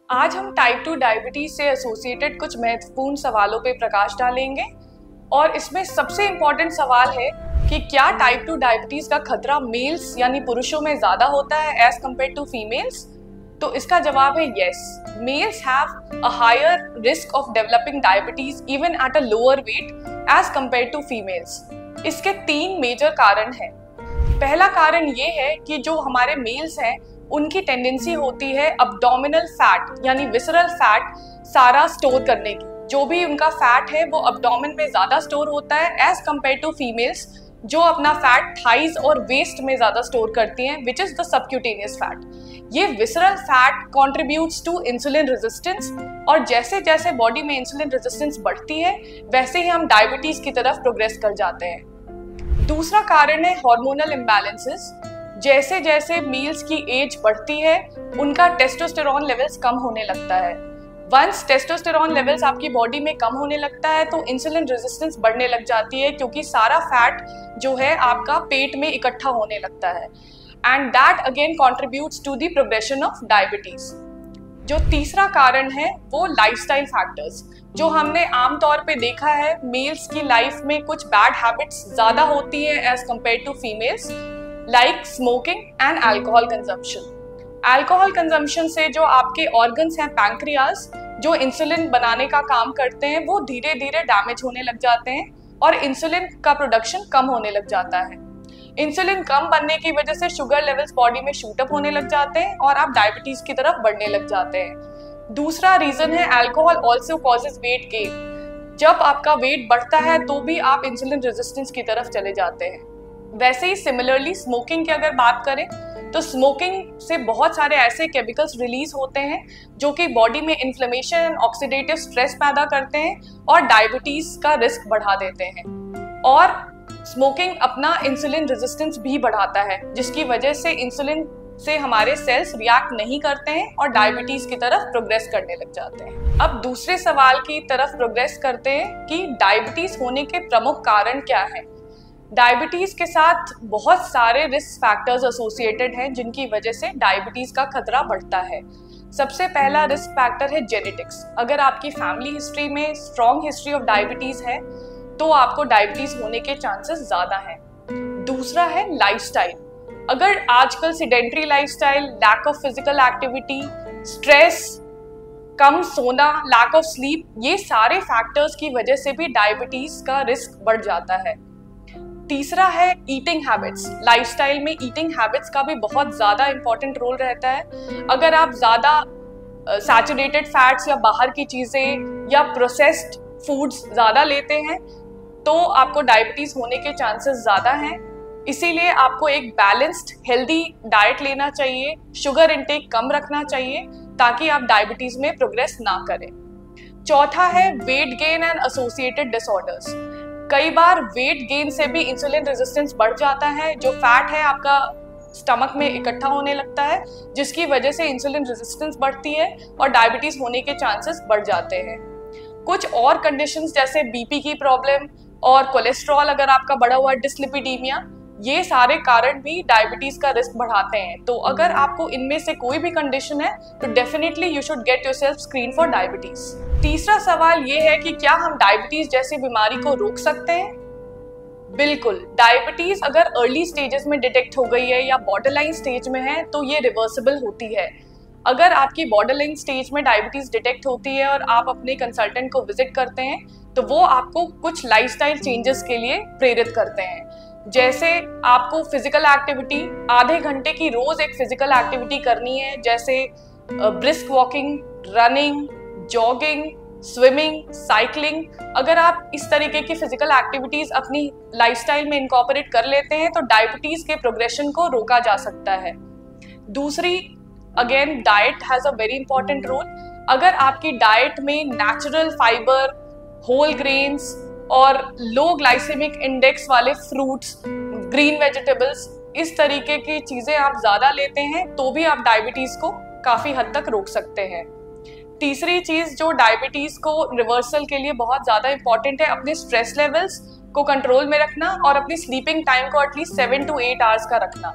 आज हम type 2 diabetes से एसोसिएटेड कुछ महत्वपूर्ण सवालों पे प्रकाश डालेंगे और इसमें सबसे इम्पोर्टेंट सवाल है कि क्या टाइप 2 डायबिटीज का खतरा मेल्स यानी पुरुषों में ज्यादा होता है एज कम्पेयर टू फीमेल्स। तो इसका जवाब है yes, males have a higher risk of developing diabetes even at a lower weight as compared to females. इसके 3 मेजर कारण हैं। पहला कारण ये है कि जो हमारे मेल्स हैं उनकी टेंडेंसी होती है अब्डोमिनल फैट यानी विसरल फैट सारा स्टोर करने की। जो भी उनका फैट है वो अब्डोमिन में ज्यादा स्टोर होता है एज कम्पेयर टू फीमेल्स जो अपना फैट थाइज और वेस्ट में ज्यादा स्टोर करती हैं, which is the subcutaneous fat. ये visceral fat contributes to insulin resistance और जैसे जैसे बॉडी में इंसुलिन रेजिस्टेंस बढ़ती है वैसे ही हम डायबिटीज की तरफ प्रोग्रेस कर जाते हैं। दूसरा कारण है हार्मोनल इम्बैलेंसेस। जैसे जैसे मेल्स की एज बढ़ती है उनका टेस्टोस्टेरोन लेवल्स कम होने लगता है। वंस टेस्टोस्टेरोन लेवल्स आपकी बॉडी में कम होने लगता है तो इंसुलिन रेजिस्टेंस बढ़ने लग जाती है क्योंकि सारा फैट जो है आपका पेट में इकट्ठा होने लगता है and that again contributes to the progression of diabetes. जो तीसरा कारण है वो लाइफस्टाइल फैक्टर्स। जो हमने आमतौर पे देखा है मेल्स की लाइफ में कुछ बैड हैबिट्स ज्यादा होती है as compared to females, like smoking and alcohol consumption. Alcohol consumption से जो आपके ऑर्गन्स हैं पैंक्रियाज जो इंसुलिन बनाने का काम करते हैं वो धीरे धीरे डैमेज होने लग जाते हैं और इंसुलिन का प्रोडक्शन कम होने लग जाता है। इंसुलिन कम बनने की वजह से शुगर लेवल्स बॉडी में शूट अप होने लग जाते हैं और आप डायबिटीज की तरफ बढ़ने लग जाते हैं। दूसरा रीजन है alcohol also causes weight gain. जब आपका वेट बढ़ता है तो भी आप इंसुलिन रेजिस्टेंस की तरफ चले जाते हैं। वैसे ही सिमिलरली स्मोकिंग की अगर बात करें तो स्मोकिंग से बहुत सारे ऐसे केमिकल्स रिलीज होते हैं जो कि बॉडी में इन्फ्लेमेशन, ऑक्सीडेटिव स्ट्रेस पैदा करते हैं और डायबिटीज का रिस्क बढ़ा देते हैं। और स्मोकिंग अपना इंसुलिन रेजिस्टेंस भी बढ़ाता है जिसकी वजह से इंसुलिन से हमारे सेल्स रिएक्ट नहीं करते हैं और डायबिटीज की तरफ प्रोग्रेस करने लग जाते हैं। अब दूसरे सवाल की तरफ प्रोग्रेस करते हैं कि डायबिटीज होने के प्रमुख कारण क्या हैं। डायबिटीज के साथ बहुत सारे रिस्क फैक्टर्स एसोसिएटेड हैं जिनकी वजह से डायबिटीज का खतरा बढ़ता है। सबसे पहला रिस्क फैक्टर है जेनेटिक्स। अगर आपकी फैमिली हिस्ट्री में स्ट्रॉन्ग हिस्ट्री ऑफ डायबिटीज है तो आपको डायबिटीज होने के चांसेस ज्यादा हैं। दूसरा है लाइफस्टाइल। अगर आजकल sedentary lifestyle, lack of physical activity, stress, कम सोना, लैक ऑफ स्लीप, ये सारे फैक्टर्स की वजह से भी डायबिटीज का रिस्क बढ़ जाता है। तीसरा है ईटिंग हैबिट्स। लाइफस्टाइल में ईटिंग हैबिट्स का भी बहुत ज़्यादा इंपॉर्टेंट रोल रहता है। अगर आप ज़्यादा सैचुरेटेड फैट्स या बाहर की चीज़ें या प्रोसेस्ड फूड्स ज़्यादा लेते हैं तो आपको डायबिटीज़ होने के चांसेस ज़्यादा हैं। इसीलिए आपको एक बैलेंस्ड हेल्दी डाइट लेना चाहिए, शुगर इंटेक कम रखना चाहिए ताकि आप डायबिटीज़ में प्रोग्रेस ना करें। चौथा है weight gain and associated disorders. कई बार वेट गेन से भी इंसुलिन रेजिस्टेंस बढ़ जाता है। जो फैट है आपका स्टमक में इकट्ठा होने लगता है जिसकी वजह से इंसुलिन रेजिस्टेंस बढ़ती है और डायबिटीज होने के चांसेस बढ़ जाते हैं। कुछ और कंडीशंस जैसे बीपी की प्रॉब्लम और कोलेस्ट्रॉल अगर आपका बढ़ा हुआ डिसलिपिडीमिया, ये सारे कारण भी डायबिटीज का रिस्क बढ़ाते हैं। तो अगर आपको इनमें से कोई भी कंडीशन है तो definitely you should get yourself screen for diabetes. तीसरा सवाल ये है कि क्या हम डायबिटीज जैसी बीमारी को रोक सकते हैं? बिल्कुल। डायबिटीज अगर अर्ली स्टेजेस में डिटेक्ट हो गई है या बॉर्डरलाइन स्टेज में है तो ये रिवर्सिबल होती है। अगर आपकी बॉर्डरलाइन स्टेज में डायबिटीज डिटेक्ट होती है और आप अपने कंसल्टेंट को विजिट करते हैं तो वो आपको कुछ लाइफस्टाइल चेंजेस के लिए प्रेरित करते हैं। जैसे आपको फिजिकल एक्टिविटी, आधे घंटे की रोज एक फिजिकल एक्टिविटी करनी है, जैसे brisk walking, running, jogging, swimming, cycling. अगर आप इस तरीके की फिजिकल एक्टिविटीज अपनी लाइफस्टाइल में इनकॉर्पोरेट कर लेते हैं तो डायबिटीज के प्रोग्रेशन को रोका जा सकता है। दूसरी, again diet has a very important role. अगर आपकी डाइट में नेचुरल फाइबर, होल ग्रेन्स और लो ग्लाइसेमिक इंडेक्स वाले फ्रूट्स, ग्रीन वेजिटेबल्स, इस तरीके की चीजें आप ज्यादा लेते हैं तो भी आप डायबिटीज को काफी हद तक रोक सकते हैं। तीसरी चीज जो डायबिटीज को रिवर्सल के लिए बहुत ज्यादा इंपॉर्टेंट है, अपने स्ट्रेस लेवल्स को कंट्रोल में रखना और अपनी स्लीपिंग टाइम को एटलीस्ट 7 to 8 आवर्स का रखना।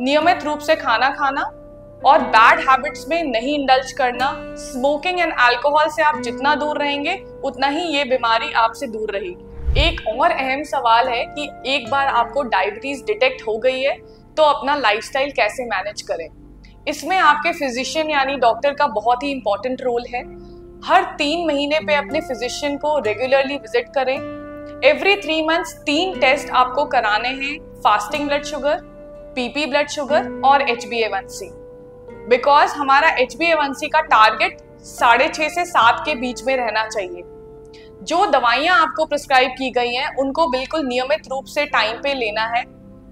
नियमित रूप से खाना खाना, और बैड हैबिट्स में नहीं इंडल्ज करना। स्मोकिंग एंड अल्कोहल से आप जितना दूर रहेंगे उतना ही ये बीमारी आपसे दूर रहेगी। एक और अहम सवाल है कि एक बार आपको डायबिटीज डिटेक्ट हो गई है तो अपना लाइफस्टाइल कैसे मैनेज करें। इसमें आपके फिजिशियन यानी डॉक्टर का बहुत ही इंपॉर्टेंट रोल है। हर 3 महीने पे अपने फिजिशियन को रेगुलरली विजिट करें। एवरी 3 मंथ्स 3 टेस्ट आपको कराने हैं, fasting blood sugar, PP blood sugar और HbA1c। बिकॉज हमारा HbA1c का टारगेट 6.5 से 7 के बीच में रहना चाहिए। जो दवाइयाँ आपको प्रिस्क्राइब की गई हैं उनको बिल्कुल नियमित रूप से टाइम पे लेना है।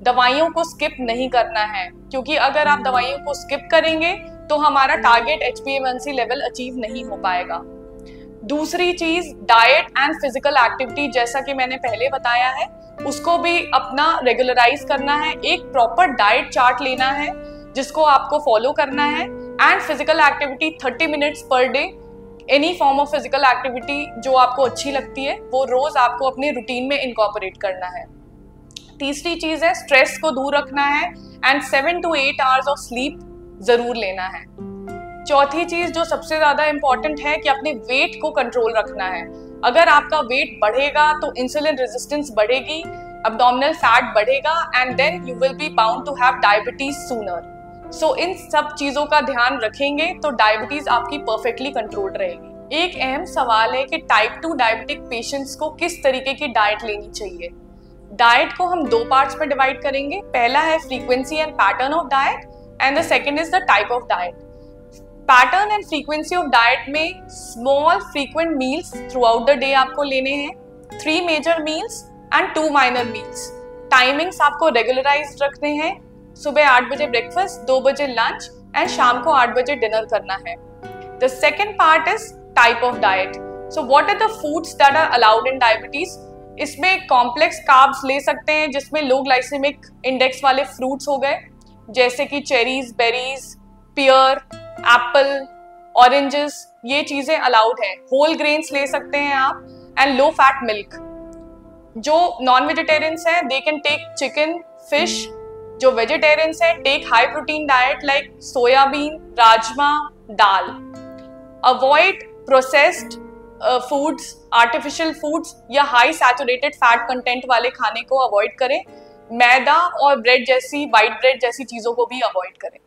दवाइयों को स्किप नहीं करना है, क्योंकि अगर आप दवाइयों को स्किप करेंगे तो हमारा टारगेट HbA1c लेवल अचीव नहीं हो पाएगा। दूसरी चीज, डाइट एंड फिजिकल एक्टिविटी, जैसा कि मैंने पहले बताया है, उसको भी अपना रेगुलराइज करना है। एक प्रॉपर डाइट चार्ट लेना है जिसको आपको फॉलो करना है। And physical activity 30 minutes per day, any form of physical activity जो आपको अच्छी लगती है वो रोज आपको अपने रूटीन में इनकॉर्पोरेट करना है। तीसरी चीज है, स्ट्रेस को दूर रखना है and 7 to 8 hours of sleep जरूर लेना है। चौथी चीज जो सबसे ज्यादा इंपॉर्टेंट है कि अपने वेट को कंट्रोल रखना है। अगर आपका वेट बढ़ेगा तो इंसुलिन रेजिस्टेंस बढ़ेगी, abdominal फैट बढ़ेगा and then you will be bound to have diabetes sooner. So इन सब चीजों का ध्यान रखेंगे तो डायबिटीज आपकी परफेक्टली कंट्रोल्ड रहेगी। एक अहम सवाल है कि टाइप 2 डायबिटिक पेशेंट्स को किस तरीके की डाइट लेनी चाहिए। डाइट को हम 2 पार्ट्स में डिवाइड करेंगे। पहला है frequency and pattern of diet and the second is the type of diet. Pattern and frequency of diet में small frequent meals throughout the day आपको लेने हैं, 3 major meals and 2 minor meals. Timings आपको regularise रखने हैं। सुबह 8 बजे breakfast, 2 बजे लंच एंड शाम को 8 बजे डिनर करना है। The second part is type of diet. So what are the foods that are allowed in diabetes. इसमें कॉम्प्लेक्स कार्ब्स ले सकते हैं जिसमें लो ग्लाइसेमिक इंडेक्स वाले फ्रूट्स हो गए, जैसे कि cherries, berries, pear, apple, oranges, ये चीजें अलाउड है। होल ग्रेन्स ले सकते हैं आप एंड लो फैट मिल्क। जो नॉन वेजिटेरियंस हैं they can take chicken, fish. जो वेजिटेरियंस हैं take high protein diet like soybean, rajma, dal. Avoid processed foods, artificial foods या हाई सैचुरेटेड फैट कंटेंट वाले खाने को अवॉइड करें। मैदा और ब्रेड जैसी, वाइट ब्रेड जैसी चीजों को भी अवॉइड करें।